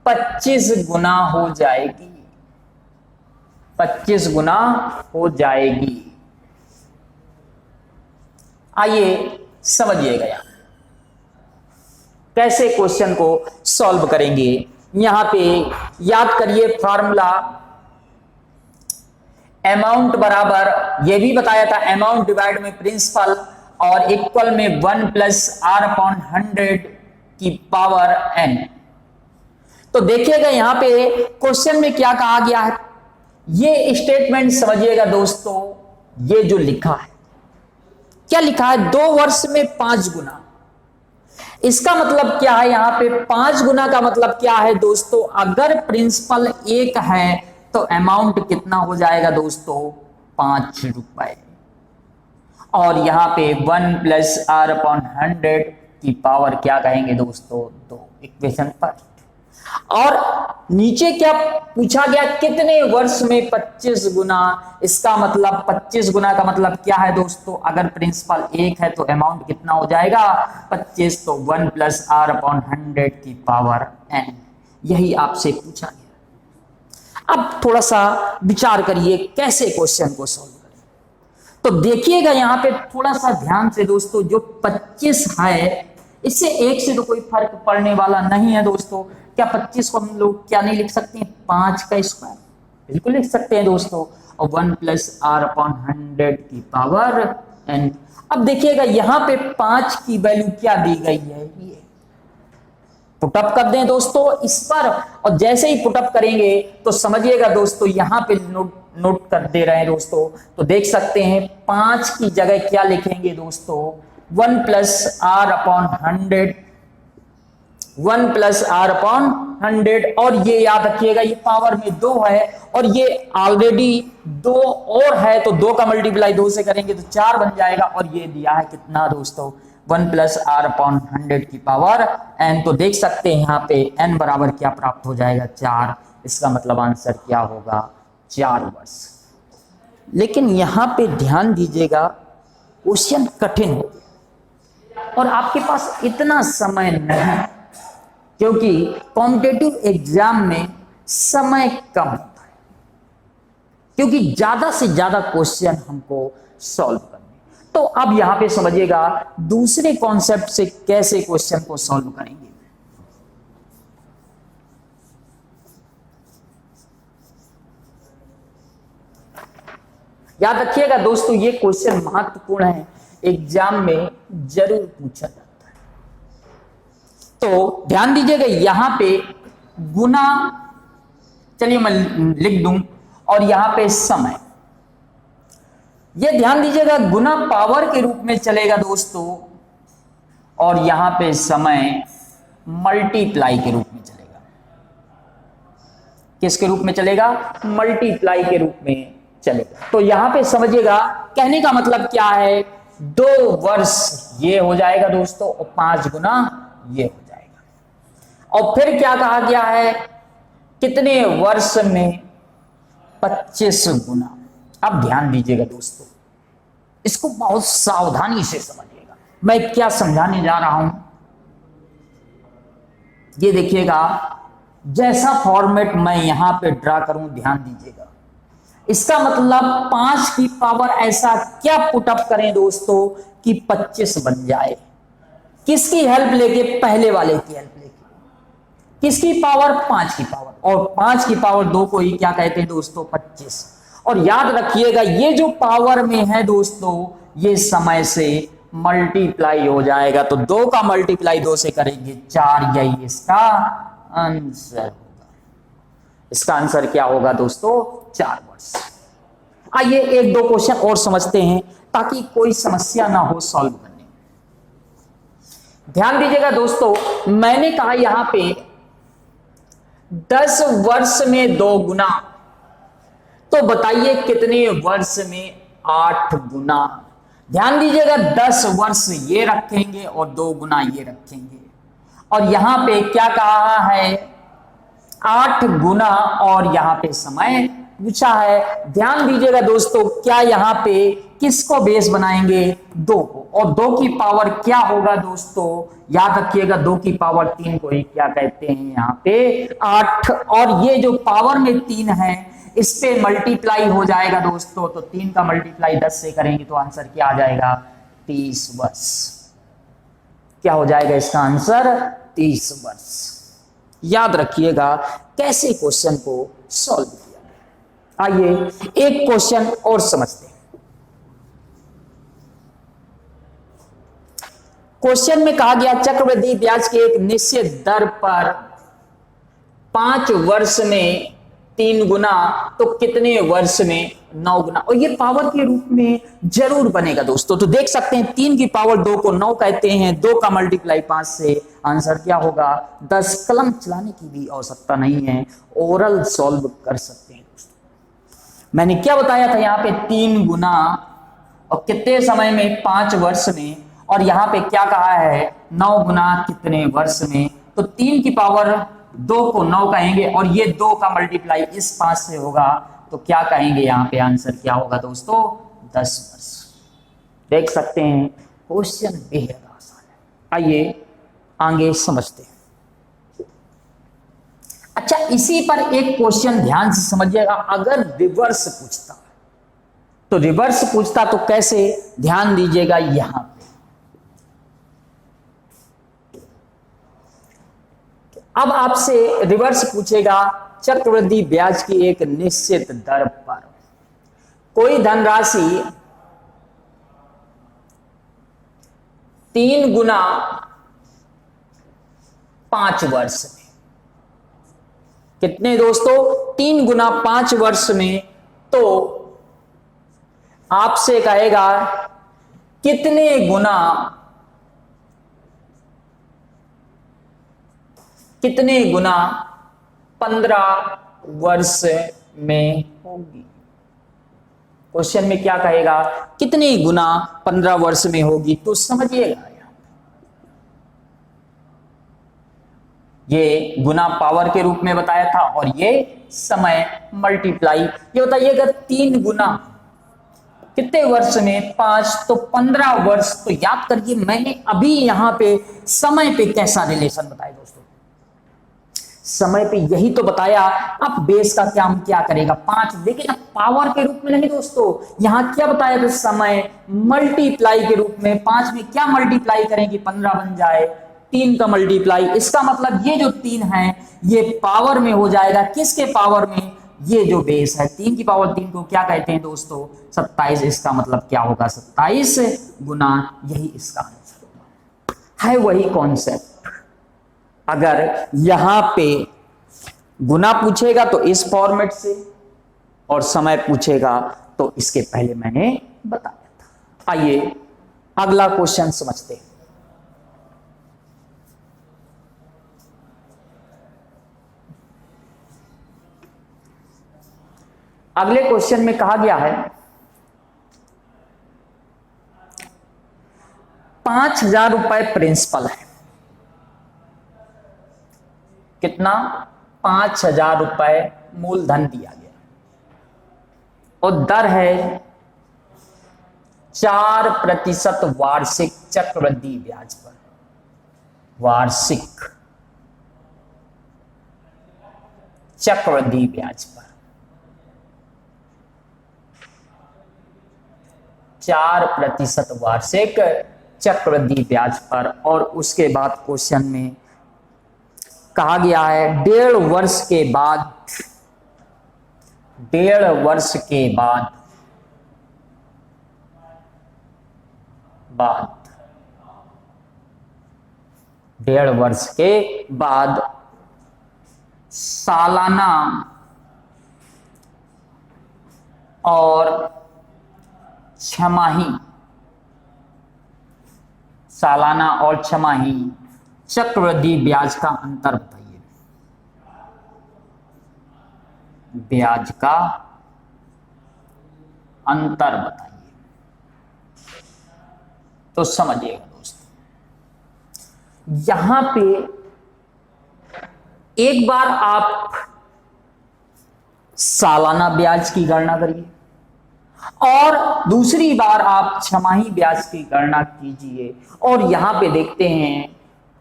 25 गुना हो जाएगी, 25 गुना हो जाएगी। आइए समझिएगा यहां कैसे क्वेश्चन को सॉल्व करेंगे। यहां पे याद करिए फॉर्मूला, अमाउंट बराबर, यह भी बताया था अमाउंट डिवाइड में प्रिंसिपल और इक्वल में 1 + r/100 की पावर n। तो देखिएगा यहां पे क्वेश्चन में क्या कहा गया है, ये स्टेटमेंट समझिएगा दोस्तों। ये जो लिखा है, क्या लिखा है, 2 वर्ष में 5 गुना। इसका मतलब क्या है, यहां पे 5 गुना का मतलब क्या है दोस्तों, अगर प्रिंसिपल 1 है तो अमाउंट कितना हो जाएगा दोस्तों, 5 रुपए। और यहां पे 1 + r/100 की पावर क्या कहेंगे दोस्तों, 2। Equation first. और नीचे क्या पूछा गया, कितने वर्ष में 25 गुना। इसका मतलब 25 गुना का मतलब क्या है दोस्तों, अगर प्रिंसिपल 1 है तो अमाउंट कितना हो जाएगा, 25, तो 1 + r/100 की पावर n। यही आपसे पूछा गया। अब थोड़ा सा विचार करिए कैसे क्वेश्चन को सॉल्व करें। तो देखिएगा यहां पे थोड़ा सा ध्यान से दोस्तों, जो 25 है इससे 1 से तो कोई फर्क पड़ने वाला नहीं है दोस्तों। क्या 25 को हम लोग क्या नहीं लिख सकते हैं, 5 का स्क्वायर, बिल्कुल लिख सकते हैं दोस्तों। और 1 + r/100 की पावर n। अब देखिएगा यहां पे 5 की वैल्यू क्या दी गई है, ये पुटअप कर दें दोस्तों इस पर। और जैसे ही पुटअप करेंगे तो समझिएगा दोस्तों, यहां पे नोट कर दे रहे हैं दोस्तों, तो देख सकते हैं 5 की जगह क्या लिखेंगे दोस्तों, 1 + r/100, 1 + r/100। और ये याद रखिएगा ये पावर में 2 है, और ये ऑलरेडी 2 और है, तो 2 का मल्टीप्लाई 2 से करेंगे तो 4 बन जाएगा। और ये दिया है कितना दोस्तों, 1 + r/100 की पावर n। तो देख सकते हैं यहाँ पे n बराबर क्या प्राप्त हो जाएगा, 4। इसका मतलब आंसर क्या होगा, 4 वर्ष। लेकिन यहां पे ध्यान दीजिएगा, क्वेश्चन कठिन हो गया और आपके पास इतना समय नहीं, क्योंकि कॉम्पिटिटिव एग्जाम में समय कम होता है, क्योंकि ज्यादा से ज्यादा क्वेश्चन हमको सॉल्व करने। तो अब यहां पे समझिएगा दूसरे कॉन्सेप्ट से कैसे क्वेश्चन को सॉल्व करेंगे। याद रखिएगा दोस्तों, ये क्वेश्चन महत्वपूर्ण है, एग्जाम में जरूर पूछा जाता है। तो ध्यान दीजिएगा यहां पे गुना, चलिए मैं लिख दूं, और यहां पे समय, ये ध्यान दीजिएगा गुना पावर के रूप में चलेगा दोस्तों, और यहां पे समय मल्टीप्लाई के रूप में चलेगा। किसके रूप में चलेगा, मल्टीप्लाई के रूप में चलेगा। तो यहां पे समझिएगा, कहने का मतलब क्या है, 2 वर्ष ये हो जाएगा दोस्तों, और 5 गुना ये हो जाएगा। और फिर क्या कहा गया है, कितने वर्ष में 25 गुना। अब ध्यान दीजिएगा दोस्तों, इसको बहुत सावधानी से समझिएगा, मैं क्या समझाने जा रहा हूं। ये देखिएगा, जैसा फॉर्मेट मैं यहां पे ड्रा करूं, ध्यान दीजिएगा, इसका मतलब 5 की पावर ऐसा क्या पुटअप करें दोस्तों कि 25 बन जाए। किसकी हेल्प लेके? पहले वाले की हेल्प लेके। किसकी पावर? 5 की पावर, और 5 की पावर 2 को ही क्या कहते हैं दोस्तों? 25। और याद रखिएगा, ये जो पावर में है दोस्तों, ये समय से मल्टीप्लाई हो जाएगा, तो 2 का मल्टीप्लाई 2 से करेंगे 4, यही इसका आंसर होगा। इसका आंसर क्या होगा दोस्तों? 4 वर्ष। आइए 1-2 क्वेश्चन और समझते हैं ताकि कोई समस्या ना हो सॉल्व करने में। ध्यान दीजिएगा दोस्तों, मैंने कहा यहां पे 10 वर्ष में 2 गुना, तो बताइए कितने वर्ष में 8 गुना। ध्यान दीजिएगा, 10 वर्ष ये रखेंगे और 2 गुना ये रखेंगे, और यहां पे क्या कहा है? 8 गुना, और यहां पे समय पूछा है। ध्यान दीजिएगा दोस्तों, क्या यहां पे किसको बेस बनाएंगे? 2 को, और 2 की पावर क्या होगा दोस्तों? याद रखिएगा, 2 की पावर 3 को ही क्या कहते हैं? यहां पे 8, और ये जो पावर में 3 है इस पे मल्टीप्लाई हो जाएगा दोस्तों, तो 3 का मल्टीप्लाई 10 से करेंगे तो आंसर क्या आ जाएगा? 30 वर्ष। क्या हो जाएगा इसका आंसर? 30 वर्ष। याद रखिएगा कैसे क्वेश्चन को सॉल्व किया गया। आइए एक क्वेश्चन और समझते हैं। क्वेश्चन में कहा गया चक्रवृद्धि ब्याज की एक निश्चित दर पर 5 वर्ष में 3 गुना, तो कितने वर्ष में 9 गुना? और ये पावर के रूप में जरूर बनेगा दोस्तों। तो देख सकते हैं 3 की पावर 2 को 9 कहते हैं, 2 का मल्टीप्लाई 5 से, आंसर क्या होगा? 10। कलम चलाने की भी आवश्यकता नहीं है, ओरल सॉल्व कर सकते हैं दोस्तों। मैंने क्या बताया था? यहाँ पे 3 गुना, और कितने समय में? 5 वर्ष में, और यहाँ पे क्या कहा है? 9 गुना कितने वर्ष में? तो 3 की पावर 2 को 9 कहेंगे, और ये 2 का मल्टीप्लाई इस 5 से होगा, तो क्या कहेंगे? यहाँ पे आंसर क्या होगा दोस्तों? 10 वर्ष। देख सकते हैं क्वेश्चन बेहद आसान है। आइए आगे समझते हैं। अच्छा, इसी पर एक क्वेश्चन ध्यान से समझिएगा। अगर रिवर्स पूछता, तो रिवर्स पूछता तो कैसे? ध्यान दीजिएगा, यहां पे अब आपसे रिवर्स पूछेगा, चक्रवृद्धि ब्याज की एक निश्चित दर पर कोई धनराशि 3 गुना 5 वर्ष में। कितने दोस्तों? 3 गुना 5 वर्ष में। तो आपसे कहेगा कितने गुना, कितने गुना 15 वर्ष में होगी? क्वेश्चन में क्या कहेगा? कितने गुना 15 वर्ष में होगी? तो समझिएगा, ये गुना पावर के रूप में बताया था, और ये समय मल्टीप्लाई। ये बताइएगा 3 गुना कितने वर्ष में? 5, तो 15 वर्ष। तो याद करिए, मैंने अभी यहां पे समय पे कैसा रिलेशन बताया दोस्तों? समय पे यही तो बताया। अब बेस का क्या करेगा? 5, लेकिन अब पावर के रूप में नहीं दोस्तों। यहां क्या बताया था? समय मल्टीप्लाई के रूप में। 5 में क्या मल्टीप्लाई करेंगे? 15 बन जाए। 3 का मल्टीप्लाई, इसका मतलब ये जो 3 है ये पावर में हो जाएगा। किसके पावर में? ये जो बेस है 3 की पावर 3 को क्या कहते हैं दोस्तों? 27। इसका मतलब क्या होगा? 27 गुना, यही इसका आंसर होगा। है वही कॉन्सेप्ट। अगर यहां पे गुना पूछेगा तो इस फॉर्मेट से, और समय पूछेगा तो इसके पहले मैंने बताया था। आइए अगला क्वेश्चन समझते हैं। अगले क्वेश्चन में कहा गया है 5,000 रुपए प्रिंसिपल है। कितना? 5,000 रुपए मूलधन दिया गया, और दर है 4% वार्षिक चक्रवृद्धि ब्याज पर। वार्षिक चक्रवृद्धि ब्याज पर, 4% वार्षिक चक्रवृद्धि ब्याज पर। और उसके बाद क्वेश्चन में कहा गया है 1.5 वर्ष के बाद, 1.5 वर्ष के बाद 1.5 वर्ष के बाद सालाना और छमाही, सालाना और छमाही चक्रवृद्धि ब्याज का अंतर बताइए। ब्याज का अंतर बताइए। तो समझिएगा दोस्तों, यहां पे एक बार आप सालाना ब्याज की गणना करिए और दूसरी बार आप छमाही ब्याज की गणना कीजिए और यहां पे देखते हैं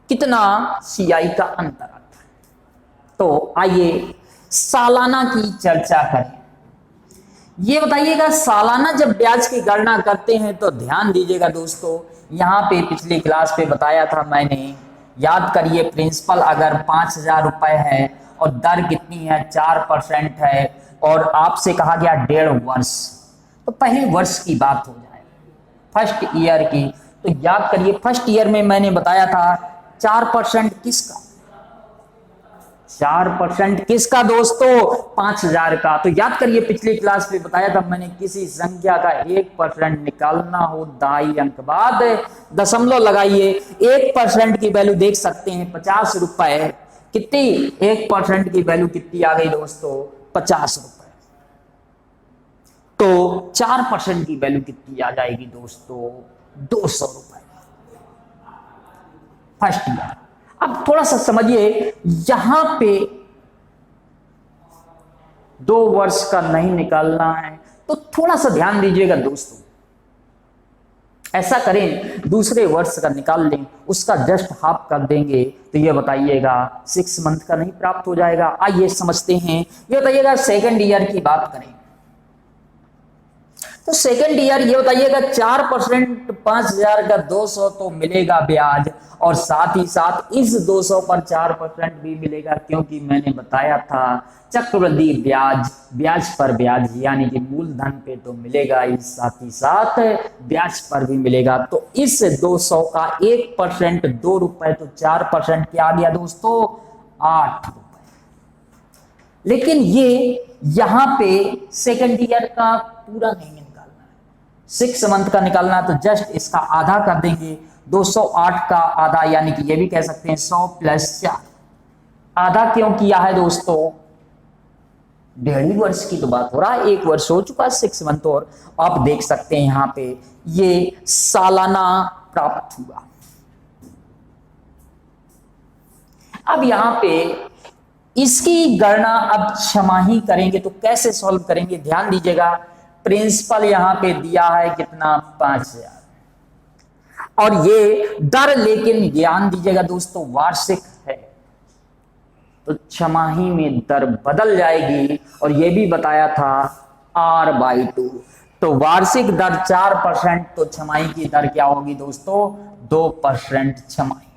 कितना सीआई का अंतर आता है। तो आइए सालाना की चर्चा करें। ये बताइएगा, सालाना जब ब्याज की गणना करते हैं तो ध्यान दीजिएगा दोस्तों, यहां पे पिछली क्लास पे बताया था मैंने, याद करिए, प्रिंसिपल अगर 5,000 रुपए है और दर कितनी है 4% है और आपसे कहा गया 1.5 वर्ष, तो पहले वर्ष की बात हो जाए, फर्स्ट ईयर की। तो याद करिए फर्स्ट ईयर में मैंने बताया था 4% किसका, 4% किसका दोस्तों, 5,000 का। तो याद करिए पिछली क्लास में बताया था मैंने, किसी संख्या का 1% निकालना हो 2.5 अंक बाद दशमलव लगाइए। 1% की वैल्यू देख सकते हैं 50 रुपए, कितनी 1% की वैल्यू कितनी आ गई दोस्तों, 50 रुपए। तो 4% की वैल्यू कितनी आ जाएगी दोस्तों, 200 रुपए फर्स्ट ईयर। अब थोड़ा सा समझिए, यहां पे 2 वर्ष का नहीं निकालना है तो थोड़ा सा ध्यान दीजिएगा दोस्तों, ऐसा करें दूसरे वर्ष का निकाल लें, उसका जस्ट हाफ कर देंगे तो ये बताइएगा 6 मंथ का नहीं प्राप्त हो जाएगा। आइए समझते हैं, ये बताइएगा सेकेंड ईयर की बात करें तो सेकेंड ईयर ये बताइएगा 4% 5,000 का 200 तो मिलेगा ब्याज और साथ ही साथ इस 200 पर 4% भी मिलेगा, क्योंकि मैंने बताया था चक्रवृद्धि ब्याज, ब्याज पर ब्याज, यानी कि मूलधन पे तो मिलेगा ही, साथ ही साथ ब्याज पर भी मिलेगा। तो इस 200 का 1% 2 रुपए, तो 4% क्या आ गया दोस्तों, 8 रुपए। लेकिन ये यहां पे सेकेंड ईयर का पूरा नहीं निकालना है, 6 मंथ का निकालना है, तो जस्ट इसका आधा कर देंगे, 208 का आधा, यानी कि ये भी कह सकते हैं 100 + 4। आधा क्यों किया है दोस्तों, 1.5 वर्ष की तो बात हो रहा है, 1 वर्ष हो चुका है, 6 मंथ। और आप देख सकते हैं यहां पे ये सालाना प्राप्त हुआ। अब यहां पे इसकी गणना अब छमाही करेंगे तो कैसे सॉल्व करेंगे, ध्यान दीजिएगा। प्रिंसिपल यहां पे दिया है कितना, 5,000, और ये दर लेकिन ध्यान दीजिएगा दोस्तों वार्षिक है, तो छमाही में दर बदल जाएगी। और ये भी बताया था R/2, तो वार्षिक दर 4%, तो छमाही की दर क्या होगी दोस्तों, 2% छमाही।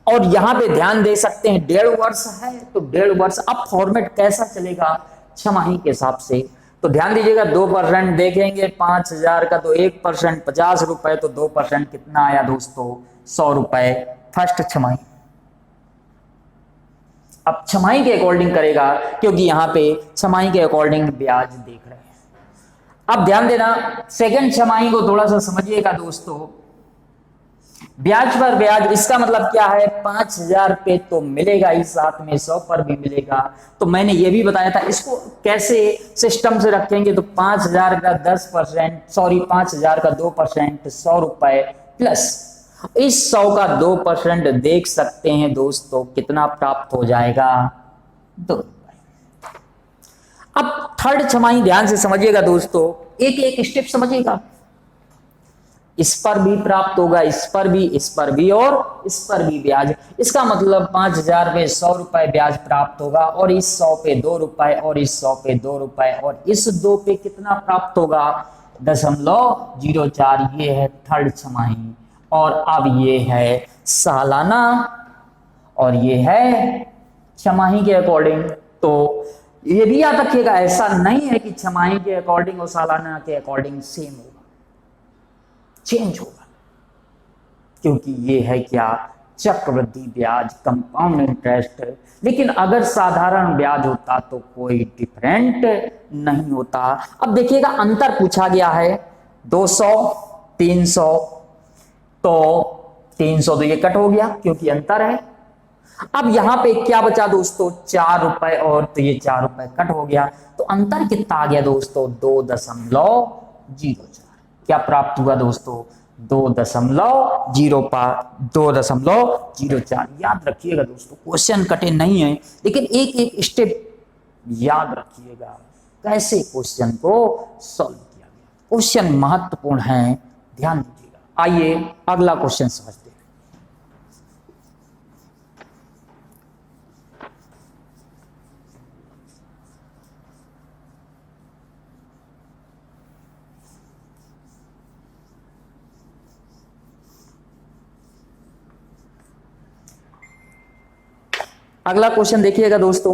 और यहां पे ध्यान दे सकते हैं 1.5 वर्ष है तो 1.5 वर्ष। अब फॉर्मेट कैसा चलेगा छमाही के हिसाब से, तो ध्यान दीजिएगा 2% देखेंगे 5,000 का, तो 1% 50 रुपए, तो 2% कितना आया दोस्तों, 100 रुपए फर्स्ट छमाही। अब छमाही के अकॉर्डिंग करेगा, क्योंकि यहां पे छमाही के अकॉर्डिंग ब्याज देख रहे हैं। अब ध्यान देना, सेकंड छमाही को थोड़ा सा समझिएगा दोस्तों। ब्याज पर ब्याज, इसका मतलब क्या है, 5,000 पे तो मिलेगा ही, साथ में 100 पर भी मिलेगा। तो मैंने ये भी बताया था इसको कैसे सिस्टम से रखेंगे, तो 5,000 का 10%, सॉरी 5,000 का 2%, 100 रुपए प्लस इस 100 का 2% देख सकते हैं दोस्तों कितना प्राप्त हो जाएगा, 2 रुपए। अब थर्ड छमाही ध्यान से समझिएगा दोस्तों, एक एक स्टेप समझिएगा। इस पर भी प्राप्त होगा, इस पर भी और इस पर भी ब्याज। इसका मतलब 5,000 पे 100 रुपए ब्याज प्राप्त होगा, और इस 100 पे 2 रुपए, और इस 100 पे 2 रुपए, और इस 2 पे कितना प्राप्त होगा, 0.04। ये है थर्ड छमाही, और अब ये है सालाना, और ये है छमाही के अकॉर्डिंग। तो ये भी याद रखिएगा, ऐसा नहीं है कि छमाही के अकॉर्डिंग और सालाना के अकॉर्डिंग सेम होगा, चेंज होगा, क्योंकि ये है क्या, चक्रवृद्धि ब्याज, कंपाउंड इंटरेस्ट। लेकिन अगर साधारण ब्याज होता तो कोई डिफरेंट नहीं होता। अब देखिएगा अंतर पूछा गया है, 200 300, तो 300 तो ये कट हो गया क्योंकि अंतर है। अब यहां पे क्या बचा दोस्तों, 4 रुपए, और तो ये 4 रुपए कट हो गया, तो अंतर कितना आ गया दोस्तों, 2.04। क्या प्राप्त हुआ दोस्तों, 2.04। याद रखिएगा दोस्तों, क्वेश्चन कठिन नहीं है, लेकिन एक एक स्टेप याद रखिएगा कैसे क्वेश्चन को सॉल्व किया गया। क्वेश्चन महत्वपूर्ण है, ध्यान दीजिएगा। आइए अगला क्वेश्चन समझते हैं। अगला क्वेश्चन देखिएगा दोस्तों।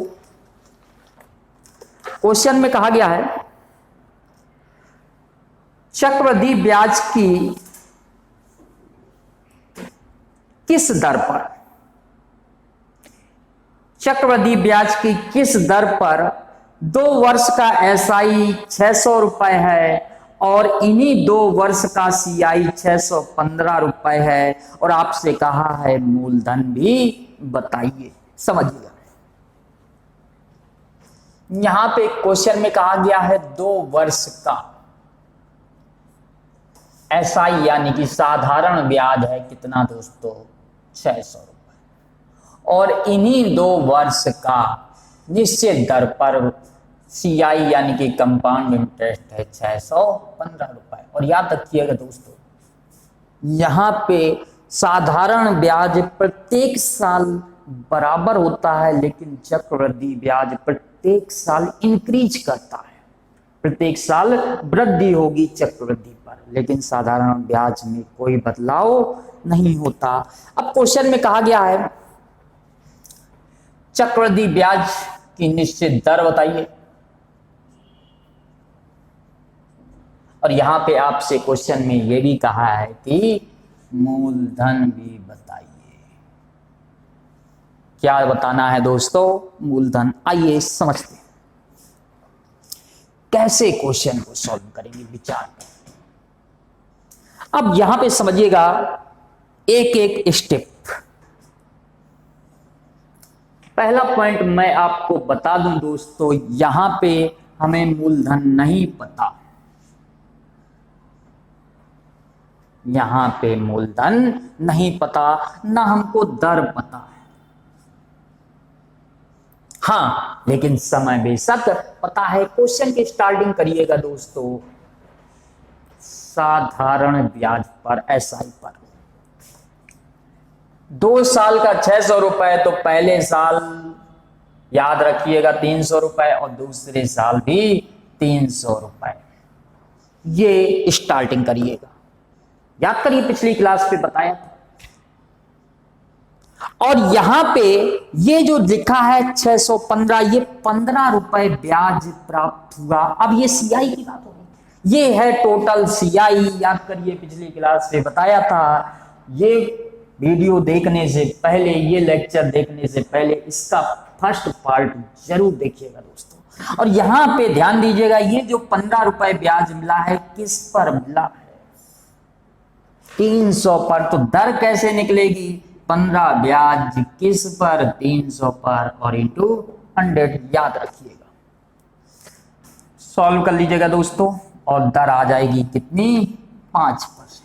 क्वेश्चन में कहा गया है, चक्रवृद्धि ब्याज की किस दर पर, चक्रवृद्धि ब्याज की किस दर पर 2 वर्ष का एसआई 600 रुपए है, और इन्हीं 2 वर्ष का सीआई 615 रुपए है, और आपसे कहा है मूलधन भी बताइए। समझिएगा, यहां पे क्वेश्चन में कहा गया है 2 वर्ष का एसआई यानी कि साधारण ब्याज है कितना दोस्तों, 600 रुपए, और इन्हीं 2 वर्ष का निश्चित दर पर सीआई यानी कि कंपाउंड इंटरेस्ट है 615 रुपए। और याद रखिएगा दोस्तों, यहां पे साधारण ब्याज प्रत्येक साल बराबर होता है, लेकिन चक्रवृद्धि ब्याज प्रत्येक साल इंक्रीज करता है, प्रत्येक साल वृद्धि होगी चक्रवृद्धि पर, लेकिन साधारण ब्याज में कोई बदलाव नहीं होता। अब क्वेश्चन में कहा गया है चक्रवृद्धि ब्याज की निश्चित दर बताइए, और यहां पे आपसे क्वेश्चन में यह भी कहा है कि मूलधन भी बताइए। क्या बताना है दोस्तों, मूलधन। आइए समझते हैं कैसे क्वेश्चन को सॉल्व करेंगे, विचार करें। अब यहां पे समझिएगा एक एक स्टेप। पहला पॉइंट मैं आपको बता दूं दोस्तों, यहां पे हमें मूलधन नहीं पता, यहां पे मूलधन नहीं पता, ना हमको दर पता है। हाँ, लेकिन समय बेशक पता है। क्वेश्चन की स्टार्टिंग करिएगा दोस्तों, साधारण ब्याज पर, एसआई पर। 2 साल का 600 रुपए, तो पहले साल याद रखिएगा 300 रुपए, और दूसरे साल भी 300 रुपए। ये स्टार्टिंग करिएगा, याद करिए पिछली क्लास पे बताया था। और यहां पे ये जो लिखा है 615, ये 15 रुपए ब्याज प्राप्त हुआ। अब ये सीआई की बात होगी, ये है टोटल सीआई। याद करिए पिछली क्लास में बताया था, ये वीडियो देखने से पहले, ये लेक्चर देखने से पहले इसका फर्स्ट पार्ट जरूर देखिएगा दोस्तों। और यहां पे ध्यान दीजिएगा, ये जो 15 रुपए ब्याज मिला है किस पर मिला है, 300 पर। तो दर कैसे निकलेगी, 15 ब्याज किस पर, 300 पर, और इंटू 100। याद रखिएगा, सॉल्व कर लीजिएगा दोस्तों, और दर आ जाएगी कितनी, 5%।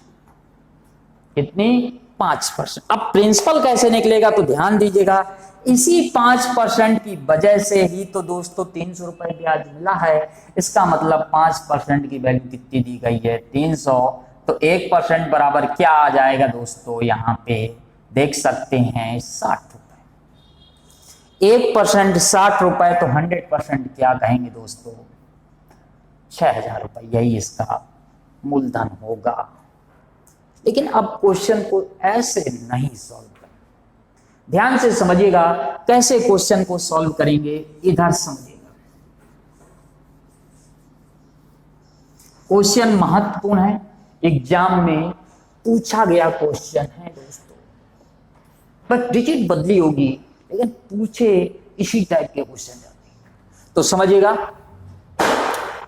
कितनी, 5%। अब प्रिंसिपल कैसे निकलेगा, तो ध्यान दीजिएगा, इसी 5% की वजह से ही तो दोस्तों 300 रुपए ब्याज मिला है। इसका मतलब 5% की वैल्यू कितनी दी गई है, 300, तो 1% बराबर क्या आ जाएगा दोस्तों, यहां पे देख सकते हैं 60 रुपए। 1% 60 रुपए, तो 100% क्या कहेंगे दोस्तों, 6000 रुपए, यही इसका मूलधन होगा। लेकिन अब क्वेश्चन को ऐसे नहीं सॉल्व करें, ध्यान से समझिएगा कैसे क्वेश्चन को सॉल्व करेंगे, इधर समझिएगा। क्वेश्चन महत्वपूर्ण है, एग्जाम में पूछा गया क्वेश्चन है दोस्तों, बस डिजिट बदली होगी लेकिन पूछे इसी टाइप के क्वेश्चन जाते हैं। तो समझिएगा,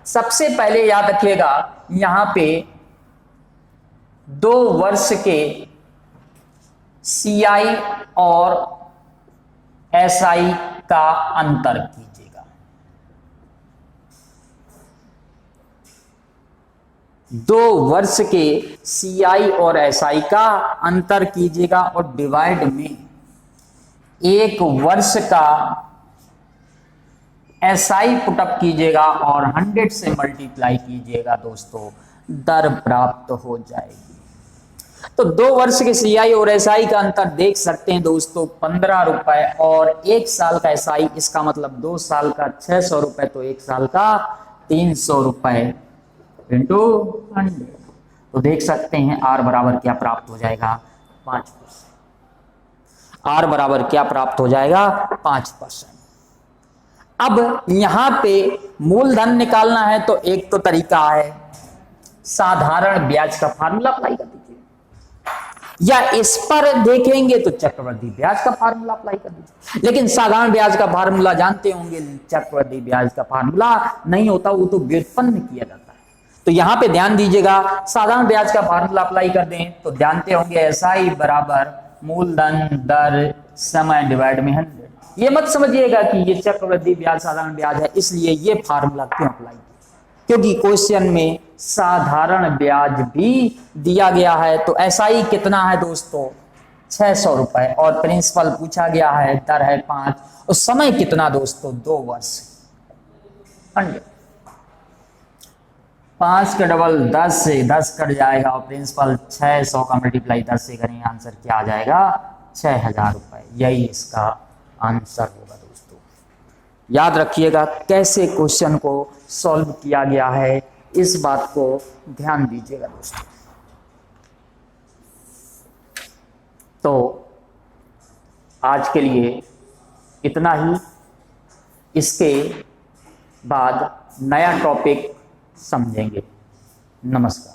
सबसे पहले याद रखिएगा यहां पे 2 वर्ष के CI और SI का अंतर कीजिएगा। 2 वर्ष के CI और SI का अंतर कीजिएगा और डिवाइड में 1 वर्ष का SI पुटअप कीजिएगा और 100 से मल्टीप्लाई कीजिएगा दोस्तों, दर प्राप्त हो जाएगी। तो 2 वर्ष के CI और SI का अंतर देख सकते हैं दोस्तों 15 रुपए, और 1 साल का SI, इसका मतलब 2 साल का 600 रुपए, तो 1 साल का 300 रुपए इंटू 100। तो देख सकते हैं R बराबर क्या प्राप्त हो जाएगा, 5%। R बराबर क्या प्राप्त हो जाएगा, 5%। अब यहां पे मूलधन निकालना है तो एक तो तरीका है साधारण ब्याज का फार्मूला अप्लाई कर दीजिए, या इस पर देखेंगे तो चक्रवृद्धि ब्याज का फार्मूला अप्लाई कर दीजिए। लेकिन साधारण ब्याज का फार्मूला जानते होंगे, चक्रवृद्धि ब्याज का फार्मूला नहीं होता, वो तो व्युत्पन्न किया जाता है। तो यहां पे ध्यान दीजिएगा, साधारण ब्याज का फार्मूला अप्लाई कर दें तो जानते होंगे SI बराबर मूलधन दर समय डिवाइड में 100। ये मत समझिएगा कि ये चक्रवृद्धि ब्याज साधारण ब्याज है इसलिए ये फार्मूला क्यों अप्लाई किया, क्योंकि क्वेश्चन में साधारण ब्याज भी दिया गया है। तो SI कितना है दोस्तों, 600 रुपए, और प्रिंसिपल पूछा गया है, दर है 5, और समय कितना दोस्तों, 2 वर्ष। 5 का डबल 10 से 10 कट जाएगा, और प्रिंसिपल 600 का मल्टीप्लाई 10 से करेंगे, आंसर क्या आ जाएगा, 6000 रुपए। यही इसका आंसर होगा दोस्तों। याद रखिएगा कैसे क्वेश्चन को सॉल्व किया गया है, इस बात को ध्यान दीजिएगा दोस्तों। तो आज के लिए इतना ही, इसके बाद नया टॉपिक समझेंगे। नमस्कार।